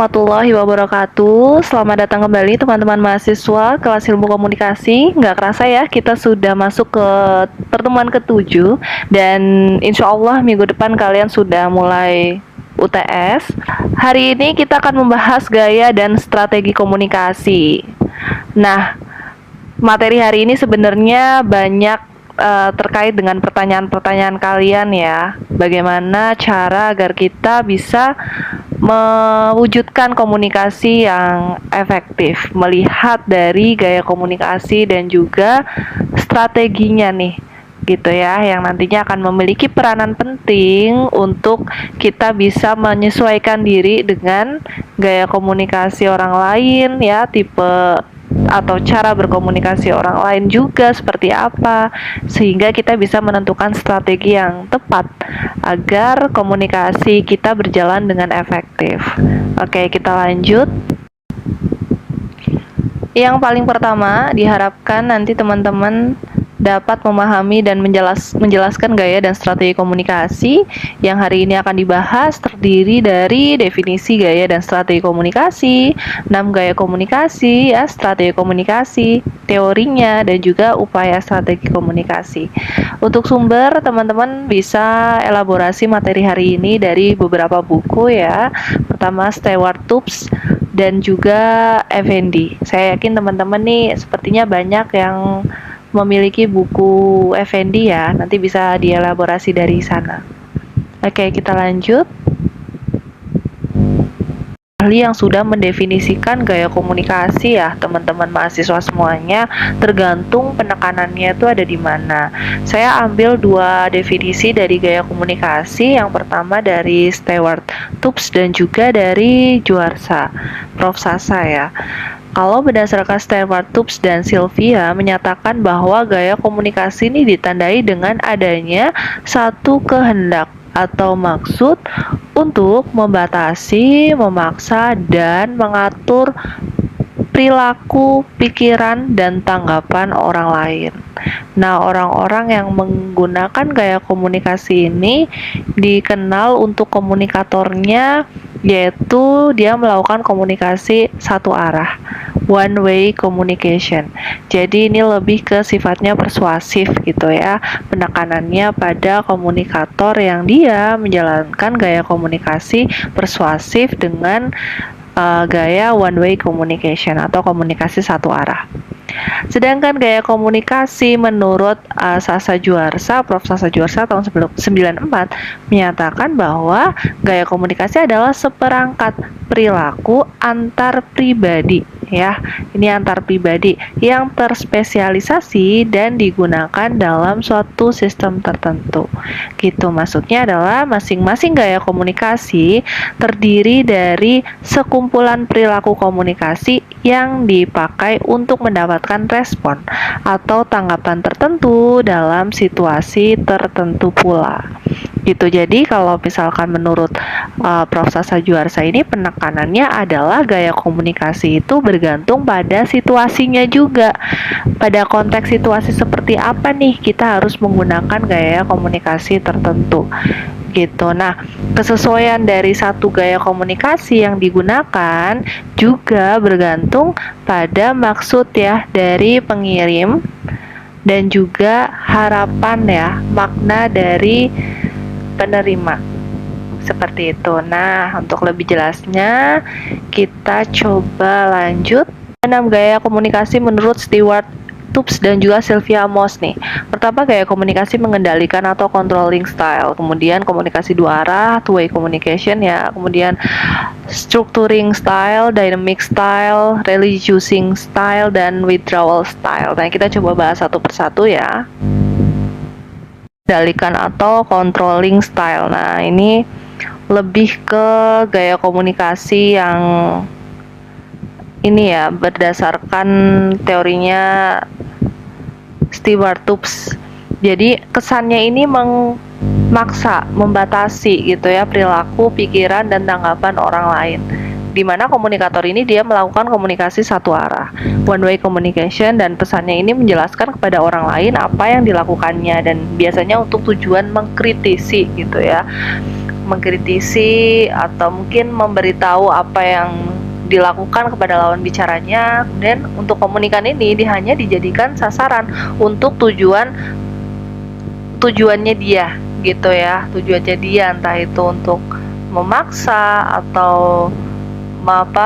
warahmatullahi wabarakatuh. Selamat datang kembali teman-teman mahasiswa kelas ilmu komunikasi. Nggak kerasa ya, kita sudah masuk ke pertemuan ke-7 dan insya Allah minggu depan kalian sudah mulai UTS. Hari ini kita akan membahas gaya dan strategi komunikasi. Nah, materi hari ini sebenarnya banyak terkait dengan pertanyaan-pertanyaan kalian ya. Bagaimana cara agar kita bisa mewujudkan komunikasi yang efektif, melihat dari gaya komunikasi dan juga strateginya nih, gitu ya, yang nantinya akan memiliki peranan penting untuk kita bisa menyesuaikan diri dengan gaya komunikasi orang lain ya, tipe atau cara berkomunikasi orang lain juga seperti apa, sehingga kita bisa menentukan strategi yang tepat agar komunikasi kita berjalan dengan efektif. Oke, kita lanjut. Yang paling pertama, diharapkan nanti teman-teman dapat memahami dan menjelaskan gaya dan strategi komunikasi. Yang hari ini akan dibahas terdiri dari definisi gaya dan strategi komunikasi, 6 gaya komunikasi, ya, strategi komunikasi, teorinya, dan juga upaya strategi komunikasi. Untuk sumber, teman-teman bisa elaborasi materi hari ini dari beberapa buku ya. Pertama, Stewart Tubbs dan juga Effendi. Saya yakin teman-teman nih sepertinya banyak yang memiliki buku Effendi ya, nanti bisa dielaborasi dari sana. Oke, kita lanjut. Ahli yang sudah mendefinisikan gaya komunikasi ya, teman-teman mahasiswa semuanya, tergantung penekanannya itu ada di mana. Saya ambil 2 definisi dari gaya komunikasi, yang pertama dari Stewart Tubbs dan juga dari Juarsa, Prof. Sasa ya. Kalau berdasarkan Stewart Tubbs dan Sylvia menyatakan bahwa gaya komunikasi ini ditandai dengan adanya satu kehendak atau maksud untuk membatasi, memaksa, dan mengatur perilaku, pikiran, dan tanggapan orang lain. Nah, orang-orang yang menggunakan gaya komunikasi ini dikenal untuk komunikatornya, yaitu dia melakukan komunikasi satu arah, one way communication. Jadi ini lebih ke sifatnya persuasif gitu ya, penekanannya pada komunikator yang dia menjalankan gaya komunikasi persuasif dengan gaya one way communication atau komunikasi satu arah. Sedangkan gaya komunikasi menurut Sasa Juarsa, Prof. Sasa Juarsa tahun 94 menyatakan bahwa gaya komunikasi adalah seperangkat perilaku antar pribadi ya. Ini antar pribadi yang terspesialisasi dan digunakan dalam suatu sistem tertentu. Gitu, maksudnya adalah masing-masing gaya komunikasi terdiri dari sekumpulan perilaku komunikasi yang dipakai untuk mendapatkan respon atau tanggapan tertentu dalam situasi tertentu pula. Gitu. Jadi kalau misalkan menurut Prof. Sasa Juarsa ini penekanannya adalah gaya komunikasi itu bergantung pada situasinya juga. Pada konteks situasi seperti apa nih kita harus menggunakan gaya komunikasi tertentu. Gitu. Nah, kesesuaian dari satu gaya komunikasi yang digunakan juga bergantung pada maksud ya dari pengirim dan juga harapan ya, makna dari penerima. Seperti itu. Nah, untuk lebih jelasnya kita coba lanjut. 6 gaya komunikasi menurut Stewart Tubbs dan juga Sylvia Moss nih. Pertama, gaya komunikasi mengendalikan atau controlling style. Kemudian komunikasi dua arah, two way communication ya. Kemudian structuring style, dynamic style, reducing style, dan withdrawal style. Nah, kita coba bahas satu persatu ya. Mengendalikan atau controlling style. Nah, ini lebih ke gaya komunikasi yang ini ya, berdasarkan teorinya Stewart Tubbs. Jadi kesannya ini memaksa, membatasi gitu ya perilaku, pikiran, dan tanggapan orang lain. Di mana komunikator ini dia melakukan komunikasi satu arah, one way communication, dan pesannya ini menjelaskan kepada orang lain apa yang dilakukannya dan biasanya untuk tujuan mengkritisi gitu ya. mengkritisi atau mungkin memberitahu apa yang dilakukan kepada lawan bicaranya. Kemudian untuk komunikan ini hanya dijadikan sasaran untuk tujuannya dia gitu ya, tujuannya dia entah itu untuk memaksa atau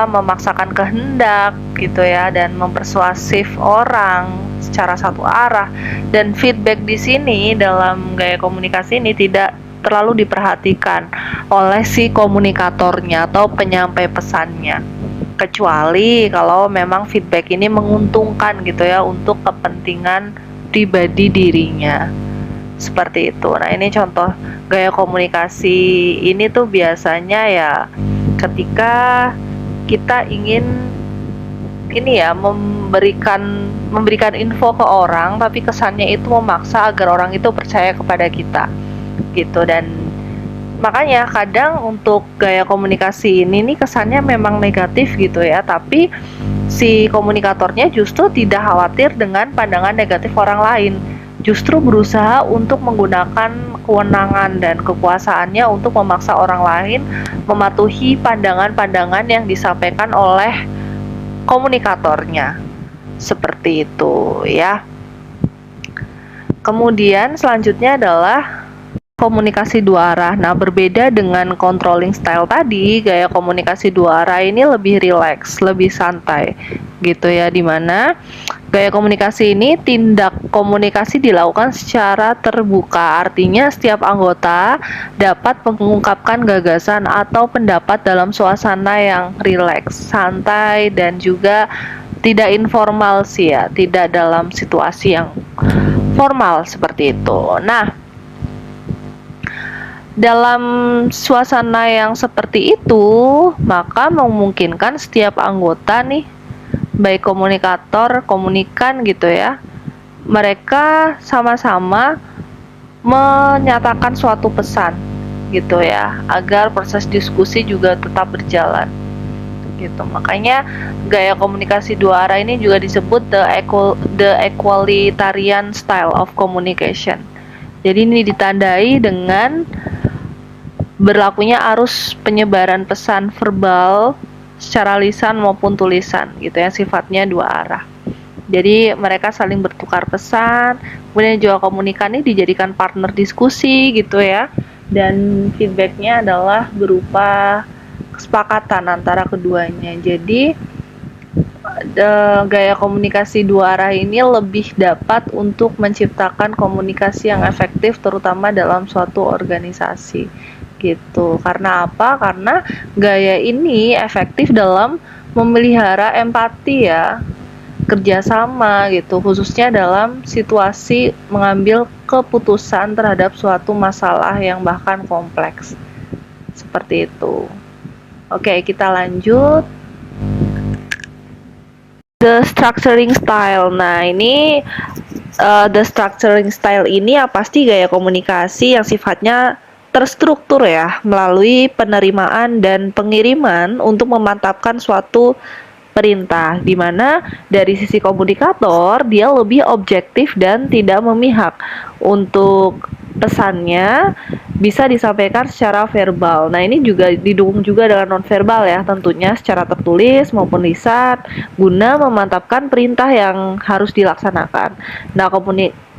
memaksakan kehendak gitu ya, dan mempersuasif orang secara satu arah. Dan feedback di sini dalam gaya komunikasi ini tidak terlalu diperhatikan oleh si komunikatornya atau penyampai pesannya, kecuali kalau memang feedback ini menguntungkan gitu ya untuk kepentingan pribadi dirinya, seperti itu. Nah, ini contoh gaya komunikasi ini tuh biasanya ya ketika kita ingin ini ya memberikan info ke orang, tapi kesannya itu memaksa agar orang itu percaya kepada kita gitu. Dan makanya kadang untuk gaya komunikasi ini nih kesannya memang negatif gitu ya, tapi si komunikatornya justru tidak khawatir dengan pandangan negatif orang lain, justru berusaha untuk menggunakan kewenangan dan kekuasaannya untuk memaksa orang lain mematuhi pandangan-pandangan yang disampaikan oleh komunikatornya, seperti itu ya. Kemudian selanjutnya adalah komunikasi dua arah. Nah, berbeda dengan controlling style tadi, gaya komunikasi dua arah ini lebih rileks, lebih santai gitu ya, dimana gaya komunikasi ini tindak komunikasi dilakukan secara terbuka, artinya setiap anggota dapat mengungkapkan gagasan atau pendapat dalam suasana yang rileks, santai, dan juga tidak informal sih ya, tidak dalam situasi yang formal seperti itu. Nah, dalam suasana yang seperti itu, maka memungkinkan setiap anggota nih, baik komunikator, komunikan gitu ya, mereka sama-sama menyatakan suatu pesan gitu ya, agar proses diskusi juga tetap berjalan gitu. Makanya gaya komunikasi dua arah ini juga disebut the equalitarian style of communication. Jadi ini ditandai dengan berlakunya arus penyebaran pesan verbal secara lisan maupun tulisan gitu ya, sifatnya dua arah. Jadi mereka saling bertukar pesan, kemudian juga komunikan ini dijadikan partner diskusi gitu ya, dan feedbacknya adalah berupa kesepakatan antara keduanya. Jadi gaya komunikasi dua arah ini lebih dapat untuk menciptakan komunikasi yang efektif, terutama dalam suatu organisasi gitu. Karena apa? Karena gaya ini efektif dalam memelihara empati ya, kerjasama gitu, khususnya dalam situasi mengambil keputusan terhadap suatu masalah yang bahkan kompleks, seperti itu. Oke, kita lanjut. The structuring style. Nah, ini the structuring style ini ya pasti gaya komunikasi yang sifatnya terstruktur ya, melalui penerimaan dan pengiriman untuk memantapkan suatu perintah, di mana dari sisi komunikator dia lebih objektif dan tidak memihak. Untuk pesannya bisa disampaikan secara verbal. Nah, ini juga didukung juga dengan nonverbal ya, tentunya secara tertulis maupun lisan, guna memantapkan perintah yang harus dilaksanakan. Nah,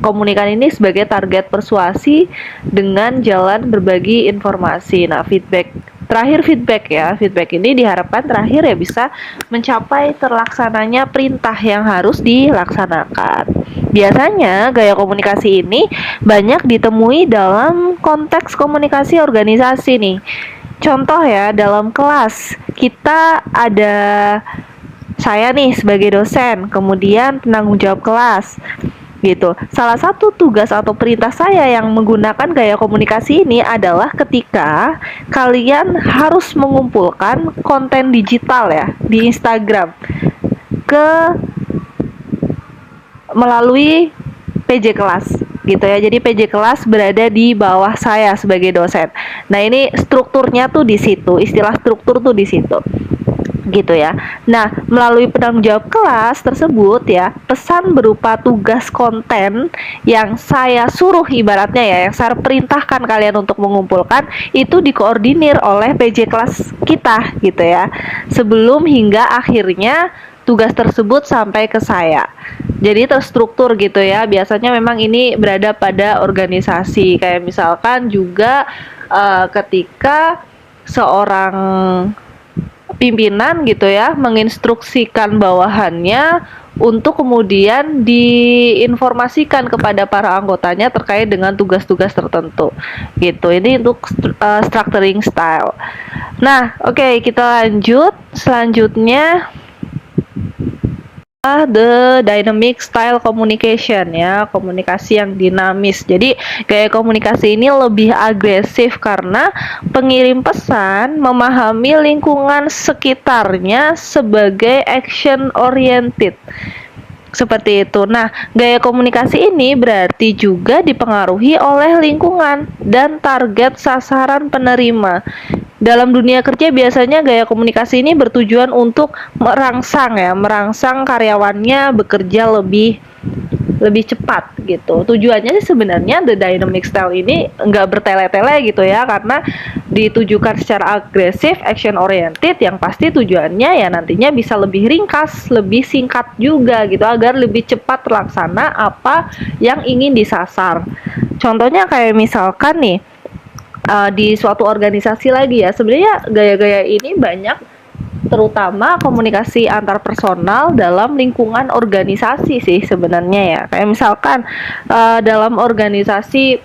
komunikan ini sebagai target persuasi dengan jalan berbagi informasi. Nah, feedback ya, feedback ini diharapkan terakhir ya bisa mencapai terlaksananya perintah yang harus dilaksanakan. Biasanya gaya komunikasi ini banyak ditemui dalam konteks komunikasi organisasi nih. Contoh ya, dalam kelas kita ada saya nih sebagai dosen, kemudian penanggung jawab kelas gitu. Salah satu tugas atau perintah saya yang menggunakan gaya komunikasi ini adalah ketika kalian harus mengumpulkan konten digital ya di Instagram melalui PJ kelas gitu ya. Jadi PJ kelas berada di bawah saya sebagai dosen. Nah, ini strukturnya tuh di situ, istilah struktur tuh di situ. gitu ya. Nah, melalui penanggung jawab kelas tersebut ya, pesan berupa tugas konten yang saya suruh ibaratnya ya, yang saya perintahkan kalian untuk mengumpulkan itu dikoordinir oleh PJ kelas kita gitu ya. Sebelum hingga akhirnya tugas tersebut sampai ke saya. Jadi terstruktur gitu ya. Biasanya memang ini berada pada organisasi. Kayak misalkan juga ketika seorang pimpinan gitu ya menginstruksikan bawahannya untuk kemudian diinformasikan kepada para anggotanya terkait dengan tugas-tugas tertentu gitu. Ini untuk structuring style. Nah, oke, kita lanjut. Selanjutnya the dynamic style communication ya, komunikasi yang dinamis. Jadi gaya komunikasi ini lebih agresif karena pengirim pesan memahami lingkungan sekitarnya sebagai action oriented. Seperti itu. Nah, gaya komunikasi ini berarti juga dipengaruhi oleh lingkungan dan target sasaran penerima. Dalam dunia kerja biasanya gaya komunikasi ini bertujuan untuk merangsang karyawannya bekerja lebih cepat gitu. Tujuannya sih sebenarnya the dynamic style ini nggak bertele-tele gitu ya, karena ditujukan secara agresif, action oriented, yang pasti tujuannya ya nantinya bisa lebih ringkas, lebih singkat juga gitu, agar lebih cepat terlaksana apa yang ingin disasar. Contohnya kayak misalkan nih, di suatu organisasi lagi ya, sebenarnya gaya-gaya ini banyak, terutama komunikasi antar personal dalam lingkungan organisasi sih sebenarnya ya. Kayak misalkan dalam organisasi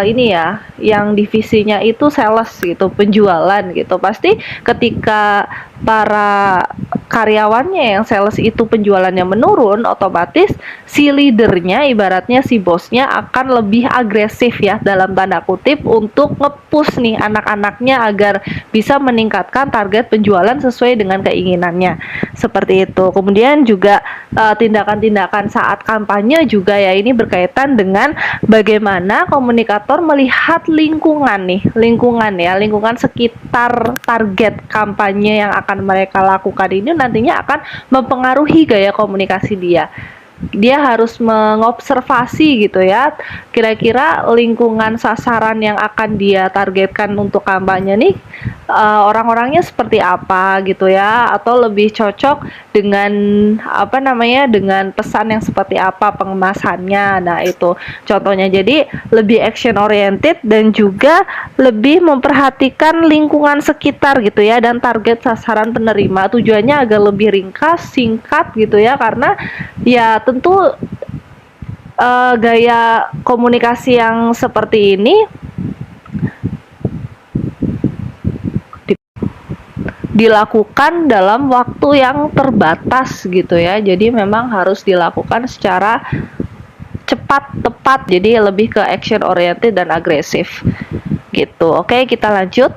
ini ya, yang divisinya itu sales gitu, penjualan gitu, pasti ketika para karyawannya yang sales itu penjualannya menurun, otomatis si leadernya, ibaratnya si bosnya akan lebih agresif ya dalam tanda kutip untuk nge-push nih anak-anaknya agar bisa meningkatkan target penjualan sesuai dengan keinginannya. Seperti itu. Kemudian juga tindakan-tindakan saat kampanye juga ya, ini berkaitan dengan bagaimana komunikator melihat lingkungan sekitar target kampanye yang akan mereka lakukan ini nantinya akan mempengaruhi gaya komunikasi dia. Dia harus mengobservasi gitu ya, kira-kira lingkungan sasaran yang akan dia targetkan untuk kampanye nih orang-orangnya seperti apa gitu ya, atau lebih cocok dengan dengan pesan yang seperti apa pengemasannya. Nah, itu contohnya. Jadi lebih action oriented dan juga lebih memperhatikan lingkungan sekitar gitu ya, dan target sasaran penerima. Tujuannya agar lebih ringkas, singkat gitu ya, karena ya tentu gaya komunikasi yang seperti ini dilakukan dalam waktu yang terbatas gitu ya. Jadi memang harus dilakukan secara cepat, tepat. Jadi lebih ke action oriented dan agresif gitu. Oke, kita lanjut.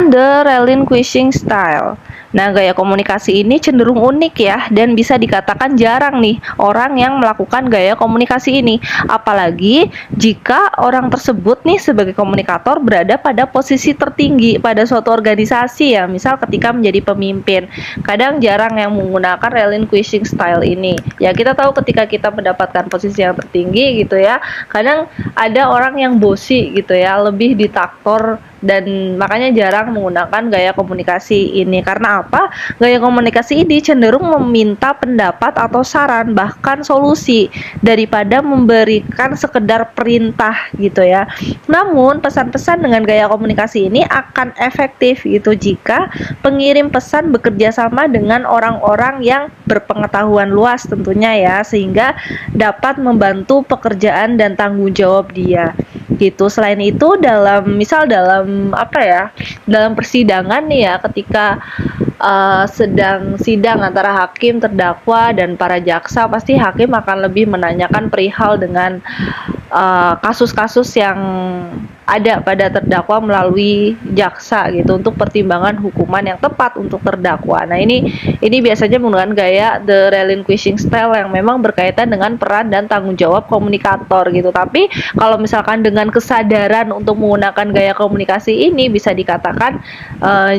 The relinquishing style. Nah, gaya komunikasi ini cenderung unik ya, dan bisa dikatakan jarang nih orang yang melakukan gaya komunikasi ini. Apalagi jika orang tersebut nih sebagai komunikator berada pada posisi tertinggi pada suatu organisasi ya, misal ketika menjadi pemimpin. Kadang jarang yang menggunakan relinquishing style ini. Ya, kita tahu ketika kita mendapatkan posisi yang tertinggi gitu ya, kadang ada orang yang bosi gitu ya, lebih diktator, dan makanya jarang menggunakan gaya komunikasi ini. Karena apa? Gaya komunikasi ini cenderung meminta pendapat atau saran, bahkan solusi, daripada memberikan sekedar perintah gitu ya. Namun pesan-pesan dengan gaya komunikasi ini akan efektif gitu jika pengirim pesan bekerja sama dengan orang-orang yang berpengetahuan luas tentunya ya, sehingga dapat membantu pekerjaan dan tanggung jawab dia gitu. Selain itu, dalam persidangan nih ya, ketika sedang sidang antara hakim, terdakwa, dan para jaksa, pasti hakim akan lebih menanyakan perihal dengan kasus-kasus yang ada pada terdakwa melalui jaksa gitu untuk pertimbangan hukuman yang tepat untuk terdakwa. Nah, ini biasanya menggunakan gaya the relinquishing style yang memang berkaitan dengan peran dan tanggung jawab komunikator gitu. Tapi kalau misalkan dengan kesadaran untuk menggunakan gaya komunikasi ini bisa dikatakan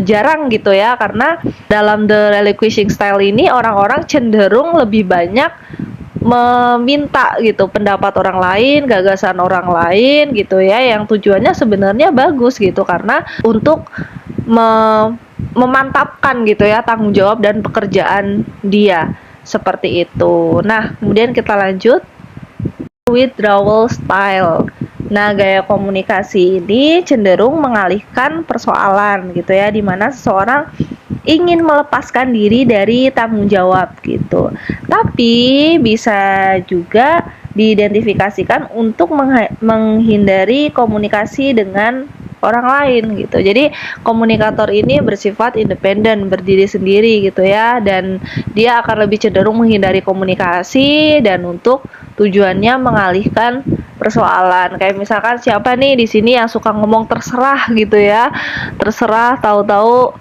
jarang gitu ya, karena dalam the relinquishing style ini orang-orang cenderung lebih banyak meminta gitu pendapat orang lain, gagasan orang lain gitu ya, yang tujuannya sebenarnya bagus gitu, karena untuk memantapkan gitu ya tanggung jawab dan pekerjaan dia, seperti itu. Nah, kemudian kita lanjut withdrawal style. Nah, gaya komunikasi ini cenderung mengalihkan persoalan gitu ya, dimana seseorang ingin melepaskan diri dari tanggung jawab gitu. Tapi bisa juga diidentifikasikan untuk menghindari komunikasi dengan orang lain gitu. Jadi komunikator ini bersifat independen, berdiri sendiri gitu ya, dan dia akan lebih cenderung menghindari komunikasi dan untuk tujuannya mengalihkan persoalan. Kayak misalkan siapa nih di sini yang suka ngomong terserah gitu ya, terserah, tahu-tahu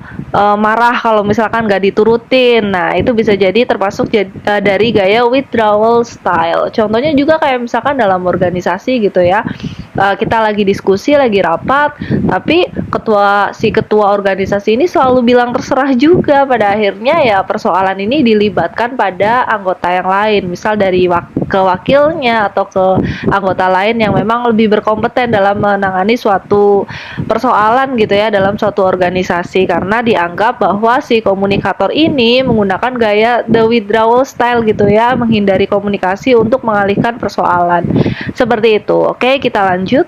marah kalau misalkan nggak diturutin. Nah, itu bisa jadi termasuk dari gaya withdrawal style. Contohnya juga kayak misalkan dalam organisasi gitu ya, kita lagi diskusi, lagi rapat, tapi ketua organisasi ini selalu bilang terserah juga. Pada akhirnya ya persoalan ini dilibatkan pada anggota yang lain, misal dari ke wakilnya atau ke anggota lain yang memang lebih berkompeten dalam menangani suatu persoalan gitu ya dalam suatu organisasi, karena dianggap bahwa si komunikator ini menggunakan gaya the withdrawal style gitu ya, menghindari komunikasi untuk mengalihkan persoalan. Seperti itu. Oke, kita lanjut.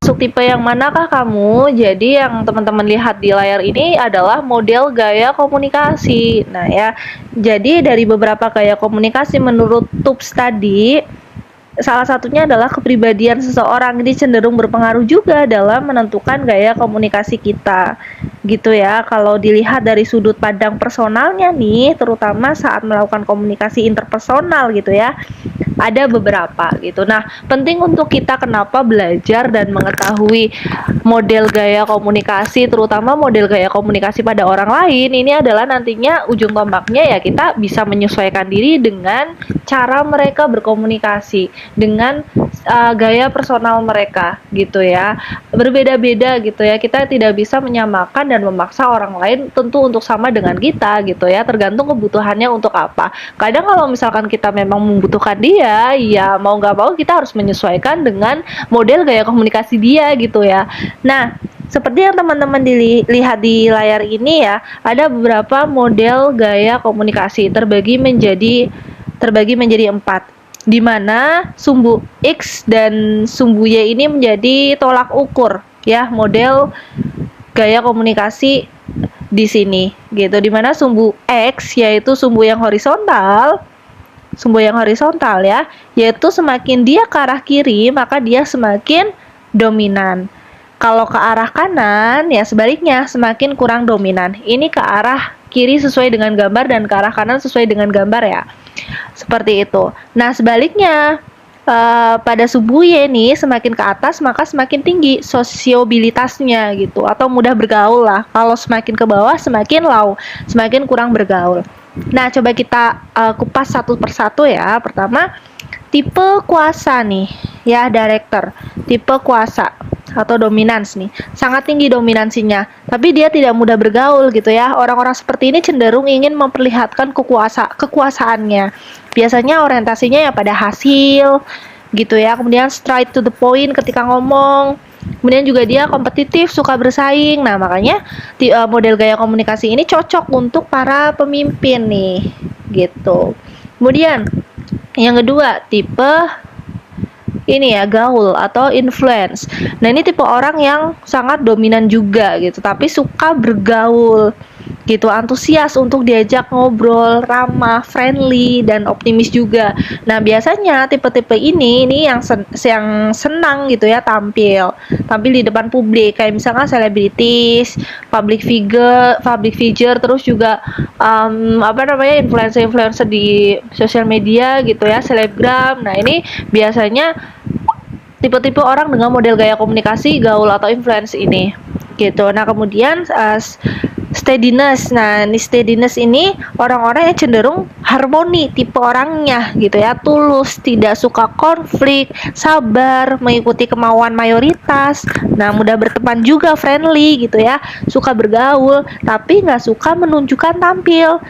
Masuk tipe yang manakah kamu? Jadi yang teman-teman lihat di layar ini adalah model gaya komunikasi. Nah ya, jadi dari beberapa gaya komunikasi menurut TUPS tadi, salah satunya adalah kepribadian seseorang. Ini cenderung berpengaruh juga dalam menentukan gaya komunikasi kita gitu ya. Kalau dilihat dari sudut pandang personalnya nih, terutama saat melakukan komunikasi interpersonal gitu ya, ada beberapa gitu. Nah, penting untuk kita kenapa belajar dan mengetahui model gaya komunikasi, terutama model gaya komunikasi pada orang lain. Ini adalah nantinya ujung tombaknya ya, kita bisa menyesuaikan diri dengan cara mereka berkomunikasi, dengan gaya personal mereka gitu ya. Berbeda-beda gitu ya. Kita tidak bisa menyamakan dan memaksa orang lain tentu untuk sama dengan kita gitu ya. Tergantung kebutuhannya untuk apa. Kadang kalau misalkan kita memang membutuhkan dia, ya mau nggak mau kita harus menyesuaikan dengan model gaya komunikasi dia gitu ya. Nah, seperti yang teman-teman dilihat di layar ini ya, ada beberapa model gaya komunikasi terbagi menjadi 4, di mana sumbu X dan sumbu Y ini menjadi tolak ukur ya model gaya komunikasi di sini gitu, di mana sumbu X yaitu sumbu yang horizontal ya, yaitu semakin dia ke arah kiri maka dia semakin dominan. Kalau ke arah kanan ya sebaliknya, semakin kurang dominan. Ini ke arah kiri sesuai dengan gambar dan ke arah kanan sesuai dengan gambar ya. Seperti itu. Nah, sebaliknya pada sumbu Y nih semakin ke atas maka semakin tinggi sosiobilitasnya gitu, atau mudah bergaul lah. Kalau semakin ke bawah semakin low, semakin kurang bergaul. Nah, coba kita kupas satu persatu ya. Pertama, tipe kuasa nih ya, director. Tipe kuasa atau dominans nih, sangat tinggi dominansinya, tapi dia tidak mudah bergaul gitu ya. Orang-orang seperti ini cenderung ingin memperlihatkan kekuasaannya. Biasanya orientasinya ya pada hasil gitu ya, kemudian straight to the point ketika ngomong. Kemudian juga dia kompetitif, suka bersaing. Nah, makanya model gaya komunikasi ini cocok untuk para pemimpin nih gitu. Kemudian yang kedua, tipe ini ya, gaul atau influence. Nah, ini tipe orang yang sangat dominan juga gitu, tapi suka bergaul gitu, antusias untuk diajak ngobrol, ramah, friendly, dan optimis juga. Nah, biasanya tipe-tipe ini yang senang gitu ya tampil di depan publik, kayak misalkan selebritis, public figure, terus juga influencer di sosial media gitu ya, selebgram. Nah, ini biasanya tipe-tipe orang dengan model gaya komunikasi, gaul atau influence ini gitu. Nah kemudian steadiness. Nah ini steadiness ini orang-orang yang cenderung harmoni tipe orangnya gitu ya, tulus, tidak suka konflik, sabar, mengikuti kemauan mayoritas. Nah mudah berteman juga, friendly gitu ya, suka bergaul tapi nggak suka menunjukkan tampil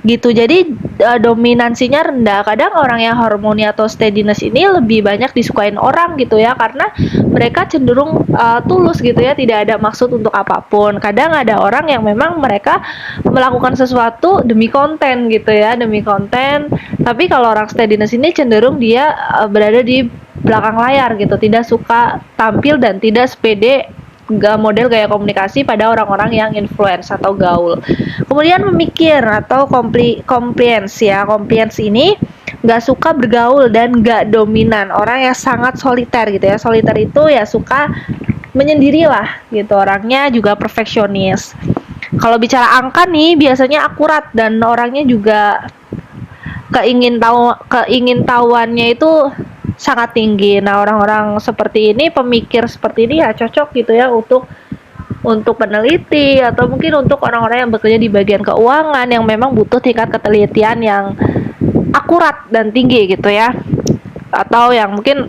gitu. Jadi dominansinya rendah. Kadang orang yang harmoni atau steadiness ini lebih banyak disukain orang gitu ya, karena mereka cenderung tulus gitu ya, tidak ada maksud untuk apapun. Kadang ada orang yang memang mereka melakukan sesuatu demi konten gitu ya, demi konten. Tapi kalau orang steadiness ini cenderung dia berada di belakang layar gitu, tidak suka tampil dan tidak sepede model gaya komunikasi pada orang-orang yang influence atau gaul. Kemudian memikir atau compliance ya. Compliance ini nggak suka bergaul dan nggak dominan, orang yang sangat soliter gitu ya. Soliter itu ya suka menyendiri lah gitu, orangnya juga perfeksionis. Kalau bicara angka nih biasanya akurat dan orangnya juga keingintahuannya itu sangat tinggi. Nah, orang-orang seperti ini, pemikir seperti ini ya cocok gitu ya untuk peneliti atau mungkin untuk orang-orang yang bekerja di bagian keuangan yang memang butuh tingkat ketelitian yang akurat dan tinggi gitu ya. Atau yang mungkin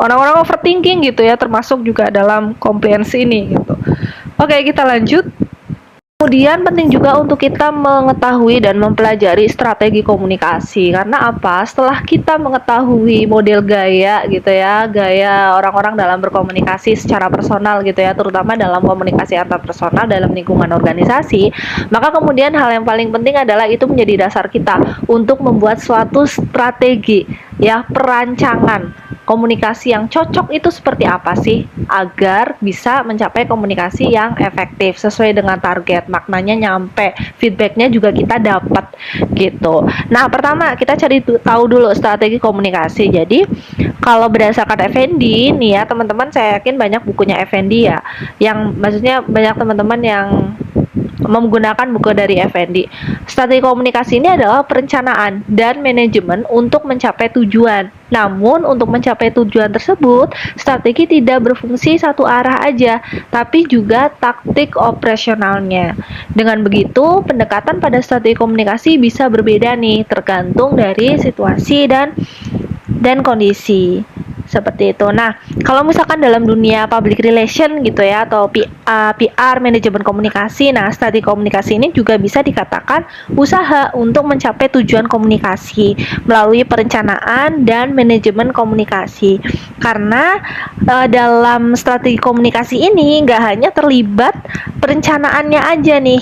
orang-orang overthinking gitu ya, termasuk juga dalam compliance ini gitu. Oke, kita lanjut. Kemudian penting juga untuk kita mengetahui dan mempelajari strategi komunikasi. Karena apa? Setelah kita mengetahui model gaya gitu ya, gaya orang-orang dalam berkomunikasi secara personal gitu ya, terutama dalam komunikasi antar personal dalam lingkungan organisasi, maka kemudian hal yang paling penting adalah itu menjadi dasar kita untuk membuat suatu strategi ya, perancangan komunikasi yang cocok itu seperti apa sih agar bisa mencapai komunikasi yang efektif sesuai dengan target, maknanya nyampe, feedbacknya juga kita dapat gitu. Nah pertama kita cari tahu dulu strategi komunikasi. Jadi kalau berdasarkan Effendi nih ya teman-teman, saya yakin banyak bukunya Effendi ya, yang maksudnya banyak teman-teman yang menggunakan buku dari Effendi. Strategi komunikasi ini adalah perencanaan dan manajemen untuk mencapai tujuan. Namun untuk mencapai tujuan tersebut, strategi tidak berfungsi satu arah aja, tapi juga taktik operasionalnya. Dengan begitu, pendekatan pada strategi komunikasi bisa berbeda nih, tergantung dari situasi dan kondisi. Seperti itu. Nah, kalau misalkan dalam dunia public relation gitu ya, atau PR, manajemen komunikasi, nah strategi komunikasi ini juga bisa dikatakan usaha untuk mencapai tujuan komunikasi melalui perencanaan dan manajemen komunikasi. Karena dalam strategi komunikasi ini nggak hanya terlibat perencanaannya aja nih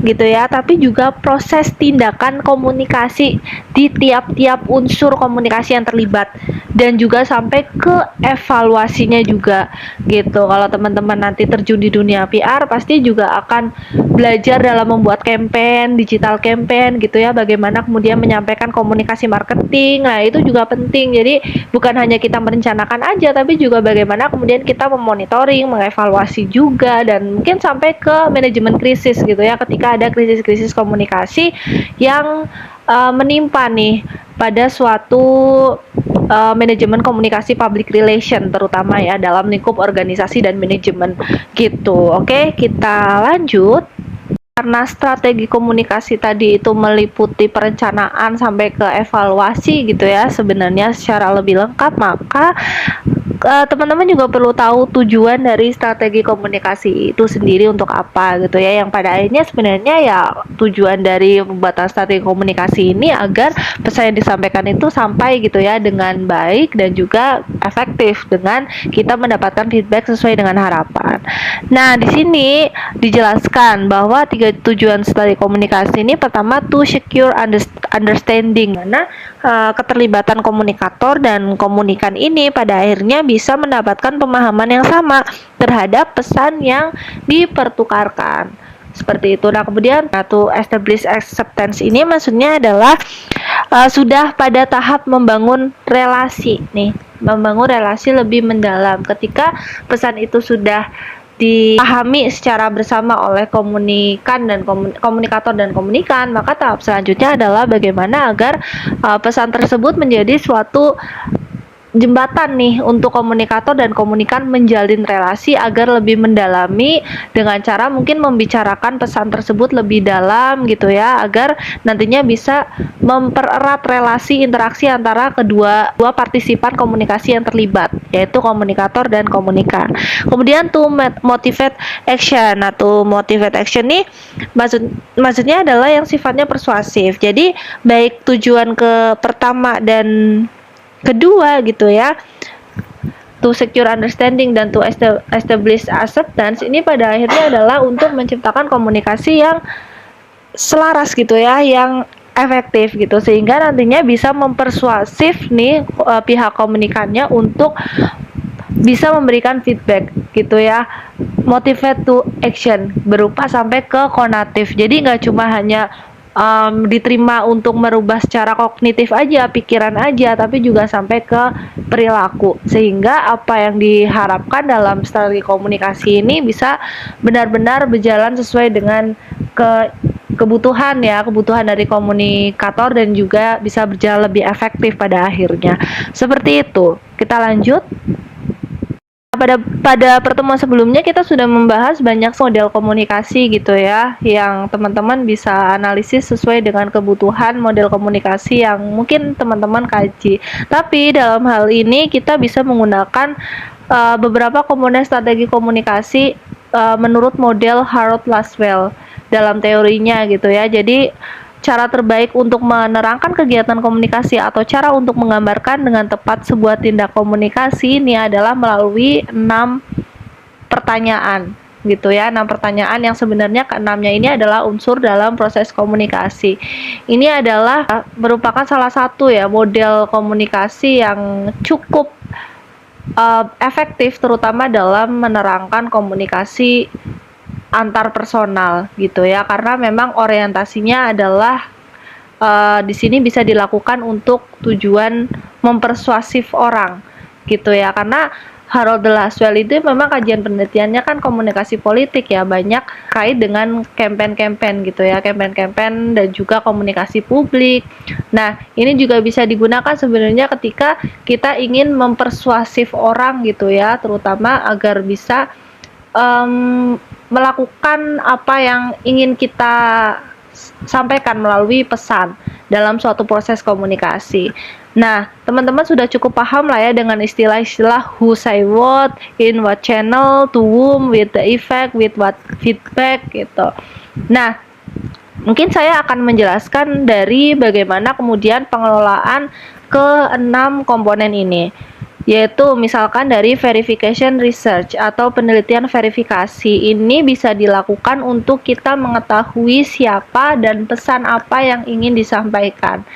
gitu ya, tapi juga proses tindakan komunikasi di tiap-tiap unsur komunikasi yang terlibat, dan juga sampai ke evaluasinya juga gitu. Kalau teman-teman nanti terjun di dunia PR pasti juga akan belajar dalam membuat campaign, digital campaign gitu ya, bagaimana kemudian menyampaikan komunikasi marketing. Nah itu juga penting, jadi bukan hanya kita merencanakan aja, tapi juga bagaimana kemudian kita memonitoring, mengevaluasi juga, dan mungkin sampai ke manajemen krisis gitu ya, ketika ada krisis-krisis komunikasi yang menimpa nih pada suatu manajemen komunikasi public relation, terutama ya dalam lingkup organisasi dan manajemen gitu. Oke, kita lanjut. Karena strategi komunikasi tadi itu meliputi perencanaan sampai ke evaluasi gitu ya, sebenarnya secara lebih lengkap, maka teman-teman juga perlu tahu tujuan dari strategi komunikasi itu sendiri untuk apa gitu ya, yang pada akhirnya sebenarnya ya tujuan dari pembuatan strategi komunikasi ini agar pesan yang disampaikan itu sampai gitu ya dengan baik dan juga efektif, dengan kita mendapatkan feedback sesuai dengan harapan. Nah di sini dijelaskan bahwa tiga tujuan strategi komunikasi ini, pertama to secure understanding, mana keterlibatan komunikator dan komunikan ini pada akhirnya bisa mendapatkan pemahaman yang sama terhadap pesan yang dipertukarkan. Seperti itu. Nah kemudian to establish acceptance ini maksudnya adalah sudah pada tahap membangun relasi nih, membangun relasi lebih mendalam. Ketika pesan itu sudah dipahami secara bersama oleh komunikan dan komunikator dan komunikan, maka tahap selanjutnya adalah bagaimana agar pesan tersebut menjadi suatu jembatan nih untuk komunikator dan komunikan menjalin relasi agar lebih mendalami dengan cara mungkin membicarakan pesan tersebut lebih dalam gitu ya, agar nantinya bisa mempererat relasi interaksi antara kedua partisipan komunikasi yang terlibat, yaitu komunikator dan komunikan. Kemudian to motivate action. Nah, to motivate action nih maksudnya adalah yang sifatnya persuasif. Jadi baik tujuan ke pertama dan kedua gitu ya, to secure understanding dan to establish acceptance, ini pada akhirnya adalah untuk menciptakan komunikasi yang selaras gitu ya, yang efektif gitu, sehingga nantinya bisa mempersuasif nih pihak komunikannya untuk bisa memberikan feedback gitu ya, motivate to action berupa sampai ke konatif. Jadi nggak cuma hanya diterima untuk merubah secara kognitif aja, pikiran aja, tapi juga sampai ke perilaku, sehingga apa yang diharapkan dalam strategi komunikasi ini bisa benar-benar berjalan sesuai dengan kebutuhan dari komunikator, dan juga bisa berjalan lebih efektif pada akhirnya. Seperti itu. Kita lanjut. Pada pertemuan sebelumnya kita sudah membahas banyak model komunikasi gitu ya, yang teman-teman bisa analisis sesuai dengan kebutuhan model komunikasi yang mungkin teman-teman kaji. Tapi dalam hal ini kita bisa menggunakan beberapa komponen strategi komunikasi menurut model Harold Laswell dalam teorinya gitu ya. Jadi cara terbaik untuk menerangkan kegiatan komunikasi atau cara untuk menggambarkan dengan tepat sebuah tindak komunikasi ini adalah melalui 6 pertanyaan gitu ya, 6 pertanyaan yang sebenarnya keenamnya ini adalah unsur dalam proses komunikasi. Ini adalah merupakan salah satu ya model komunikasi yang cukup efektif, terutama dalam menerangkan komunikasi antar personal gitu ya, karena memang orientasinya adalah di sini bisa dilakukan untuk tujuan mempersuasif orang gitu ya, karena Harold Laswell itu memang kajian penelitiannya kan komunikasi politik ya, banyak kait dengan campaign gitu ya, campaign dan juga komunikasi publik. Nah, ini juga bisa digunakan sebenarnya ketika kita ingin mempersuasif orang gitu ya, terutama agar bisa melakukan apa yang ingin kita sampaikan melalui pesan dalam suatu proses komunikasi. Nah, teman-teman sudah cukup paham lah ya dengan istilah-istilah who say what, in what channel, to whom, with the effect, with what feedback gitu. Nah, mungkin saya akan menjelaskan dari bagaimana kemudian pengelolaan ke-6 komponen ini, yaitu misalkan dari verification research atau penelitian verifikasi. Ini bisa dilakukan untuk kita mengetahui siapa dan pesan apa yang ingin disampaikan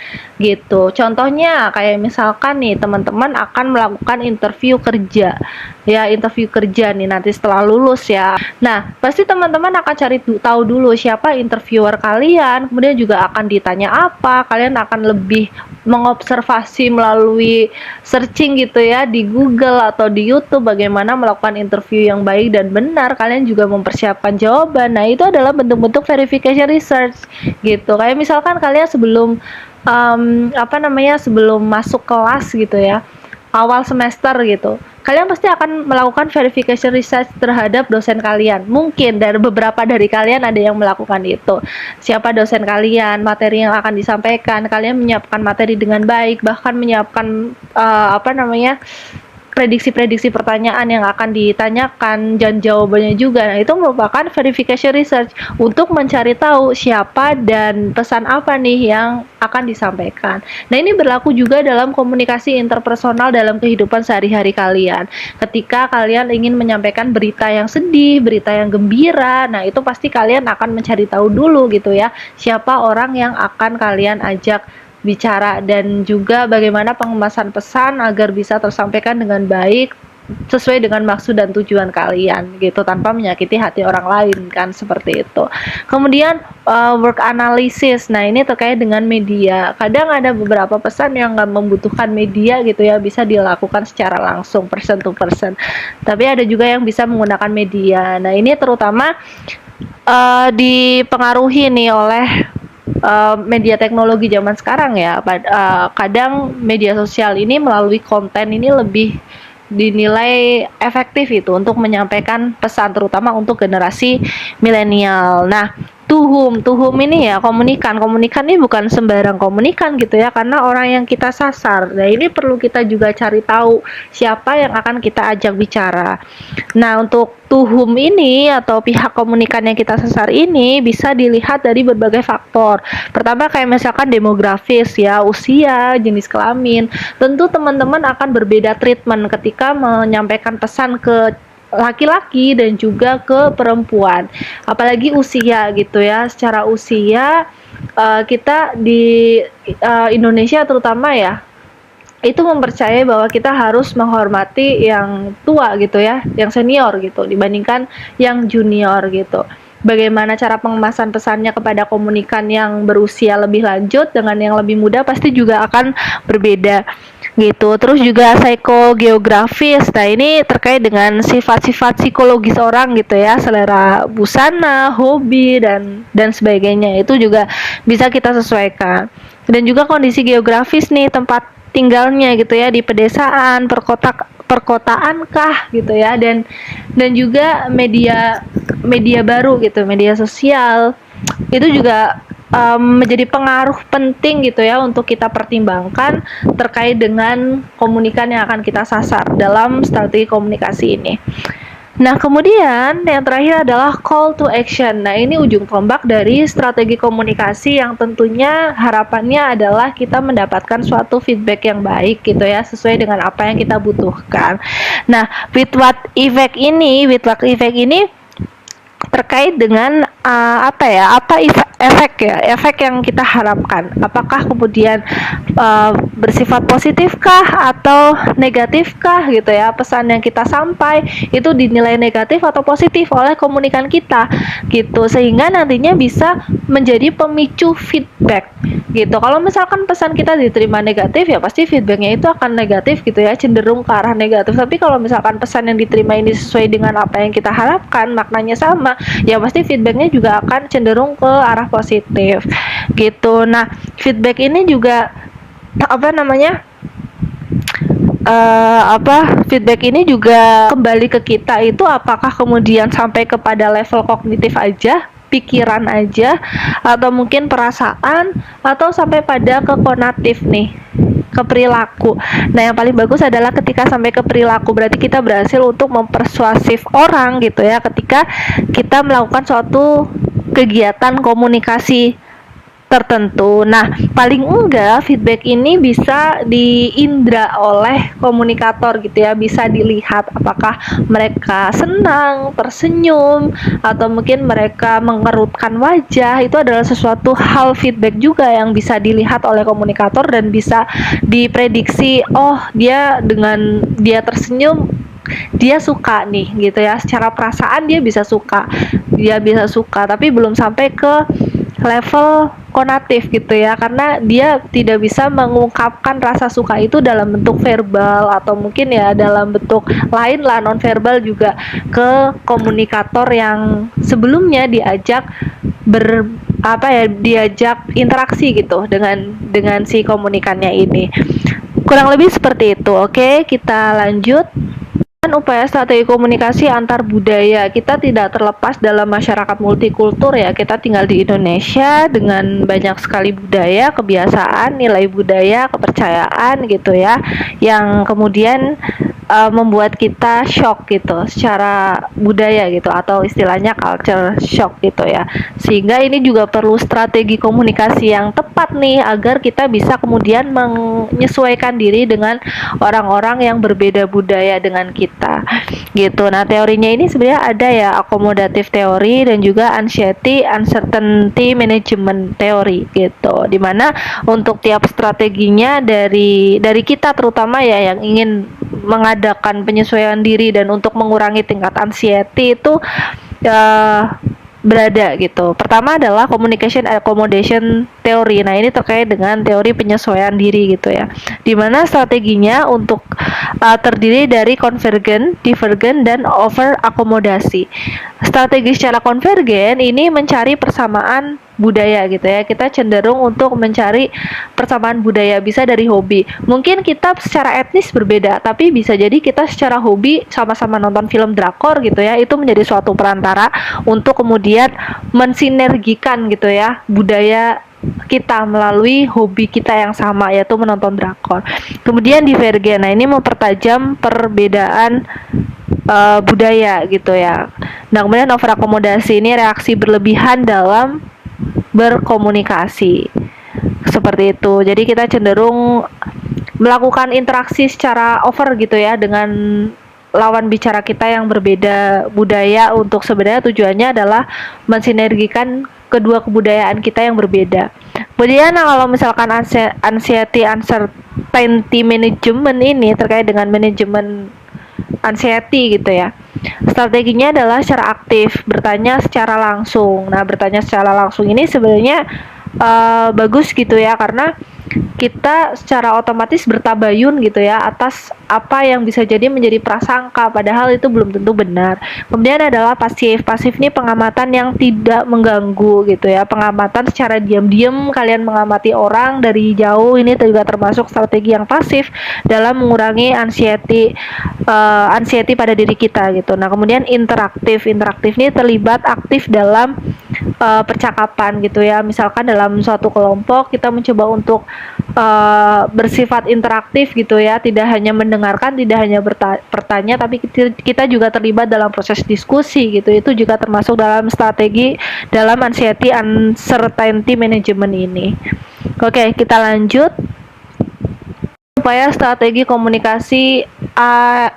gitu. Contohnya kayak misalkan nih teman-teman akan melakukan interview kerja nih nanti setelah lulus ya. Nah, pasti teman-teman akan cari tahu dulu siapa interviewer kalian, kemudian juga akan ditanya apa, kalian akan lebih mengobservasi melalui searching gitu ya di Google atau di YouTube bagaimana melakukan interview yang baik dan benar. Kalian juga mempersiapkan jawaban. Nah, itu adalah bentuk-bentuk verification research gitu. Kayak misalkan kalian sebelum sebelum masuk kelas gitu ya, awal semester gitu, kalian pasti akan melakukan verification research terhadap dosen kalian. Mungkin beberapa dari kalian ada yang melakukan itu. Siapa dosen kalian, materi yang akan disampaikan, kalian menyiapkan materi dengan baik, bahkan menyiapkan prediksi-prediksi pertanyaan yang akan ditanyakan dan jawabannya juga. Nah, itu merupakan verification research untuk mencari tahu siapa dan pesan apa nih yang akan disampaikan. Nah, ini berlaku juga dalam komunikasi interpersonal dalam kehidupan sehari-hari kalian. Ketika kalian ingin menyampaikan berita yang sedih, berita yang gembira, nah itu pasti kalian akan mencari tahu dulu gitu ya, siapa orang yang akan kalian ajak bicara, dan juga bagaimana pengemasan pesan agar bisa tersampaikan dengan baik sesuai dengan maksud dan tujuan kalian gitu, tanpa menyakiti hati orang lain kan, seperti itu. Kemudian work analysis. Nah, ini terkait dengan media. Kadang ada beberapa pesan yang nggak membutuhkan media gitu ya, bisa dilakukan secara langsung person to person, tapi ada juga yang bisa menggunakan media. Nah, ini terutama dipengaruhi nih oleh media teknologi zaman sekarang ya, kadang media sosial ini melalui konten ini lebih dinilai efektif itu untuk menyampaikan pesan, terutama untuk generasi milenial. Nah, Tuhum ini ya komunikan ini bukan sembarang komunikan gitu ya, karena orang yang kita sasar. Nah, ini perlu kita juga cari tahu siapa yang akan kita ajak bicara. Nah, untuk tuhum ini atau pihak komunikan yang kita sasar ini bisa dilihat dari berbagai faktor. Pertama kayak misalkan demografis ya, usia, jenis kelamin. Tentu teman-teman akan berbeda treatment ketika menyampaikan pesan ke laki-laki dan juga ke perempuan, apalagi usia gitu ya. Secara usia kita di Indonesia terutama ya, itu mempercayai bahwa kita harus menghormati yang tua gitu ya, yang senior gitu dibandingkan yang junior gitu. Bagaimana cara pengemasan pesannya kepada komunikan yang berusia lebih lanjut dengan yang lebih muda pasti juga akan berbeda gitu. Terus juga psikogeografis. Nah, ini terkait dengan sifat-sifat psikologis orang gitu ya, selera busana, hobi dan sebagainya. Itu juga bisa kita sesuaikan. Dan juga kondisi geografis nih, tempat tinggalnya gitu ya, di pedesaan, perkotaan kah gitu ya, dan juga media baru gitu, media sosial itu juga menjadi pengaruh penting gitu ya untuk kita pertimbangkan terkait dengan komunikan yang akan kita sasar dalam strategi komunikasi ini. Nah, kemudian yang terakhir adalah call to action. Nah, ini ujung tombak dari strategi komunikasi yang tentunya harapannya adalah kita mendapatkan suatu feedback yang baik gitu ya, sesuai dengan apa yang kita butuhkan. Nah, with what effect ini terkait dengan efek yang kita harapkan, apakah kemudian bersifat positifkah atau negatifkah gitu ya, pesan yang kita sampai itu dinilai negatif atau positif oleh komunikan kita gitu, sehingga nantinya bisa menjadi pemicu feedback gitu. Kalau misalkan pesan kita diterima negatif ya pasti feedbacknya itu akan negatif gitu ya, cenderung ke arah negatif. Tapi kalau misalkan pesan yang diterima ini sesuai dengan apa yang kita harapkan, maknanya sama, ya pasti feedbacknya juga akan cenderung ke arah positif gitu. Nah, feedback ini juga feedback ini juga kembali ke kita, itu apakah kemudian sampai kepada level kognitif aja, pikiran aja, atau mungkin perasaan, atau sampai pada ke konatif nih, ke perilaku. Nah, yang paling bagus adalah ketika sampai ke perilaku, berarti kita berhasil untuk mempersuasif orang gitu ya, ketika kita melakukan suatu kegiatan komunikasi tertentu. Nah, paling enggak feedback ini bisa diindra oleh komunikator gitu ya, bisa dilihat apakah mereka senang, tersenyum, atau mungkin mereka mengerutkan wajah. Itu adalah sesuatu hal feedback juga yang bisa dilihat oleh komunikator dan bisa diprediksi, oh dia dengan dia tersenyum dia suka nih gitu ya, secara perasaan dia bisa suka, tapi belum sampai ke level konatif gitu ya, karena dia tidak bisa mengungkapkan rasa suka itu dalam bentuk verbal atau mungkin ya dalam bentuk lain lah, non verbal juga, ke komunikator yang sebelumnya diajak diajak interaksi gitu dengan si komunikannya ini. Kurang lebih seperti itu. Oke, kita lanjut. Upaya strategi komunikasi antar budaya. Kita tidak terlepas dalam masyarakat multikultur ya. Kita tinggal di Indonesia dengan banyak sekali budaya, kebiasaan, nilai budaya, kepercayaan gitu ya, yang kemudian membuat kita shock gitu secara budaya gitu, atau istilahnya culture shock gitu ya. Sehingga ini juga perlu strategi komunikasi yang tepat nih, agar kita bisa kemudian menyesuaikan diri dengan orang-orang yang berbeda budaya dengan kita gitu. Nah, teorinya ini sebenarnya ada ya, akomodatif teori dan juga uncertainty management teori gitu, dimana untuk tiap strateginya dari kita terutama ya yang ingin mengadakan penyesuaian diri dan untuk mengurangi tingkat anxiety itu berada gitu. Pertama adalah communication accommodation theory. Nah, ini terkait dengan teori penyesuaian diri gitu ya, dimana strateginya untuk terdiri dari konvergen, divergen, dan over akomodasi. Strategi secara konvergen ini mencari persamaan budaya gitu ya. Kita cenderung untuk mencari persamaan budaya, bisa dari hobi. Mungkin kita secara etnis berbeda, tapi bisa jadi kita secara hobi sama-sama nonton film drakor gitu ya. Itu menjadi suatu perantara untuk kemudian mensinergikan gitu ya budaya kita melalui hobi kita yang sama, yaitu menonton drakor. Kemudian divergen, nah ini mempertajam perbedaan budaya gitu ya. Nah kemudian overakomodasi, ini reaksi berlebihan dalam berkomunikasi seperti itu. Jadi kita cenderung melakukan interaksi secara over gitu ya dengan lawan bicara kita yang berbeda budaya, untuk sebenarnya tujuannya adalah mensinergikan kedua kebudayaan kita yang berbeda. Kemudian kalau misalkan anxiety uncertainty management ini terkait dengan manajemen anxiety gitu ya. Strateginya adalah secara aktif, bertanya secara langsung. Nah, bertanya secara langsung ini sebenarnya bagus gitu ya, karena kita secara otomatis bertabayun gitu ya atas apa yang bisa jadi menjadi prasangka, padahal itu belum tentu benar. Kemudian adalah pasif. Pasif ini pengamatan yang tidak mengganggu gitu ya. Pengamatan secara diam-diam, kalian mengamati orang dari jauh, ini juga termasuk strategi yang pasif dalam mengurangi anxiety pada diri kita gitu. Nah, kemudian interaktif. Interaktif ini terlibat aktif dalam percakapan gitu ya. Misalkan dalam suatu kelompok kita mencoba untuk bersifat interaktif gitu ya, tidak hanya mendengarkan, tidak hanya bertanya, tapi kita juga terlibat dalam proses diskusi gitu. Itu juga termasuk dalam strategi dalam anxiety uncertainty management ini. Oke, kita lanjut. Supaya strategi komunikasi A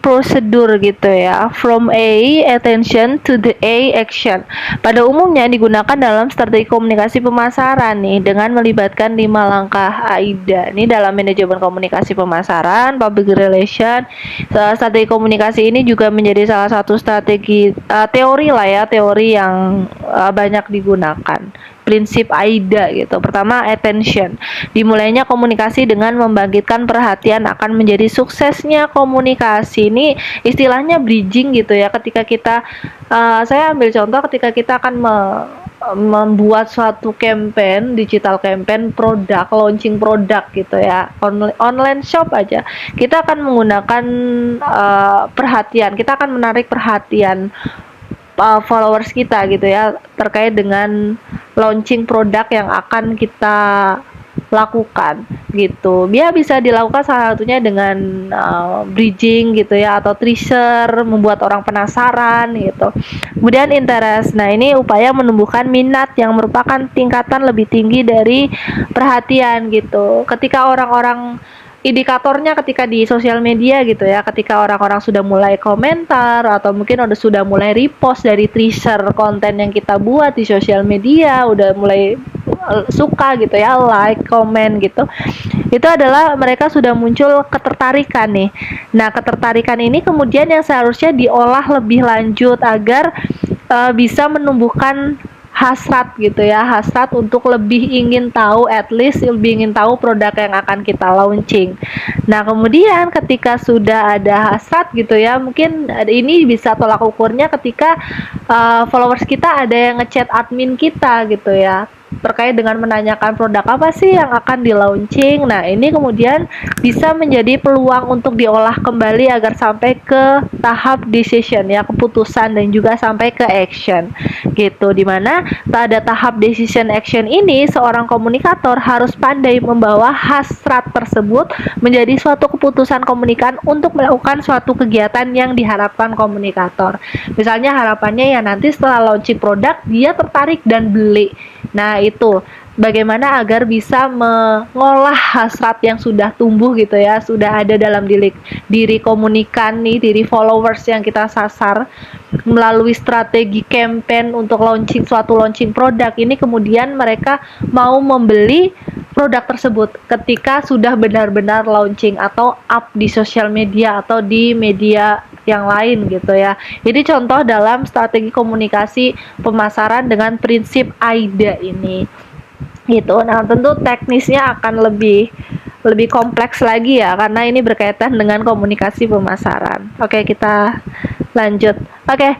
prosedur gitu ya, from A attention to the A action. Pada umumnya digunakan dalam strategi komunikasi pemasaran nih, dengan melibatkan 5 langkah AIDA. Ini dalam manajemen komunikasi pemasaran, public relation. Strategi komunikasi ini juga menjadi salah satu strategi teori lah ya, teori yang banyak digunakan. Prinsip AIDA gitu. Pertama, attention. Dimulainya komunikasi dengan membangkitkan perhatian akan menjadi suksesnya komunikasi. Ini istilahnya bridging gitu ya. Ketika kita saya ambil contoh ketika kita akan membuat suatu campaign, digital campaign, produk, launching produk gitu ya, online shop aja, kita akan menggunakan perhatian, kita akan menarik perhatian followers kita gitu ya, terkait dengan launching produk yang akan kita lakukan gitu. Dia bisa dilakukan salah satunya dengan bridging gitu ya, atau teaser, membuat orang penasaran gitu. Kemudian interest. Nah, ini upaya menumbuhkan minat yang merupakan tingkatan lebih tinggi dari perhatian gitu. Ketika orang-orang indikatornya ketika di sosial media gitu ya, ketika orang-orang sudah mulai komentar atau mungkin sudah mulai repost dari teaser konten yang kita buat di sosial media, udah mulai suka gitu ya, like, komen gitu, itu adalah mereka sudah muncul ketertarikan nih. Nah, ketertarikan ini kemudian yang seharusnya diolah lebih lanjut agar bisa menumbuhkan hasrat gitu ya, hasrat untuk lebih ingin tahu, at least lebih ingin tahu produk yang akan kita launching. Nah, kemudian ketika sudah ada hasrat gitu ya, mungkin ini bisa tolak ukurnya ketika followers kita ada yang ngechat admin kita gitu ya, terkait dengan menanyakan produk apa sih yang akan di launching. Nah, ini kemudian bisa menjadi peluang untuk diolah kembali agar sampai ke tahap decision ya, keputusan, dan juga sampai ke action gitu. Dimana pada tahap decision action ini seorang komunikator harus pandai membawa hasrat tersebut menjadi suatu keputusan komunikan untuk melakukan suatu kegiatan yang diharapkan komunikator. Misalnya harapannya ya nanti setelah launching produk dia tertarik dan beli. Nah, itu bagaimana agar bisa mengolah hasrat yang sudah tumbuh gitu ya, sudah ada dalam diri komunikan nih, diri followers yang kita sasar melalui strategi campaign untuk suatu launching produk ini. Kemudian mereka mau membeli produk tersebut ketika sudah benar-benar launching atau up di sosial media atau di media yang lain gitu ya. Jadi contoh dalam strategi komunikasi pemasaran dengan prinsip AIDA ini gitu. Nah, tentu teknisnya akan lebih kompleks lagi ya, karena ini berkaitan dengan komunikasi pemasaran. Oke, kita lanjut. Oke,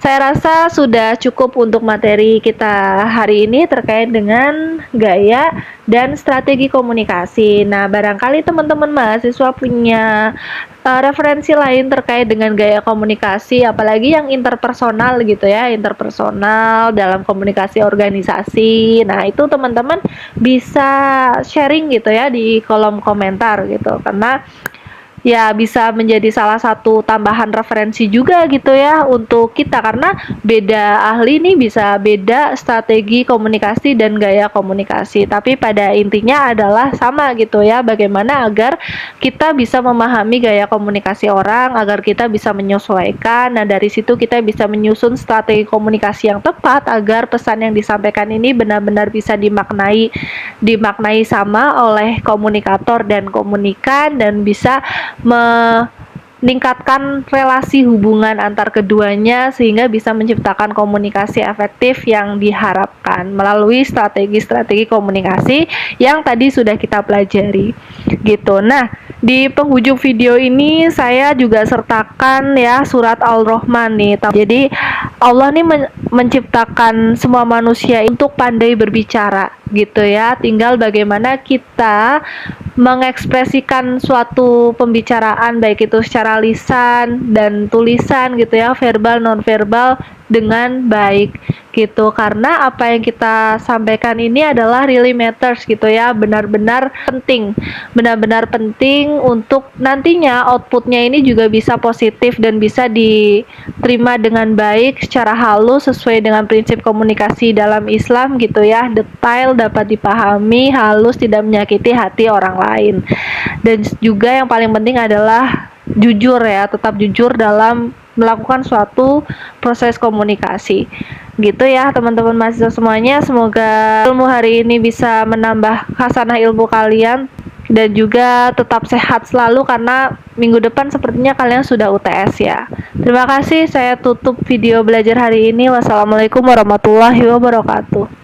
Saya rasa sudah cukup untuk materi kita hari ini terkait dengan gaya dan strategi komunikasi. Nah, barangkali teman-teman mahasiswa punya referensi lain terkait dengan gaya komunikasi, apalagi yang interpersonal gitu ya, interpersonal dalam komunikasi organisasi. Nah, itu teman-teman bisa sharing gitu ya di kolom komentar gitu, karena ya bisa menjadi salah satu tambahan referensi juga gitu ya untuk kita, karena beda ahli nih bisa beda strategi komunikasi dan gaya komunikasi, tapi pada intinya adalah sama gitu ya, bagaimana agar kita bisa memahami gaya komunikasi orang, agar kita bisa menyesuaikan. Nah, dari situ kita bisa menyusun strategi komunikasi yang tepat agar pesan yang disampaikan ini benar-benar bisa dimaknai sama oleh komunikator dan komunikan, dan bisa meningkatkan relasi hubungan antar keduanya sehingga bisa menciptakan komunikasi efektif yang diharapkan melalui strategi-strategi komunikasi yang tadi sudah kita pelajari gitu. Nah, di penghujung video ini saya juga sertakan ya surat Al-Rahman nih. Jadi Allah nih menciptakan semua manusia untuk pandai berbicara gitu ya. Tinggal bagaimana kita mengekspresikan suatu pembicaraan, baik itu secara lisan dan tulisan gitu ya, verbal non verbal, dengan baik gitu, karena apa yang kita sampaikan ini adalah really matters gitu ya, benar-benar penting untuk nantinya outputnya ini juga bisa positif dan bisa diterima dengan baik secara halus sesuai dengan prinsip komunikasi dalam Islam gitu ya, detail, dapat dipahami, halus, tidak menyakiti hati orang lain. Dan juga yang paling penting adalah jujur ya, tetap jujur dalam melakukan suatu proses komunikasi gitu ya teman-teman mahasiswa semuanya. Semoga ilmu hari ini bisa menambah khasanah ilmu kalian dan juga tetap sehat selalu, karena minggu depan sepertinya kalian sudah UTS ya. Terima kasih, saya tutup video belajar hari ini. Wassalamualaikum warahmatullahi wabarakatuh.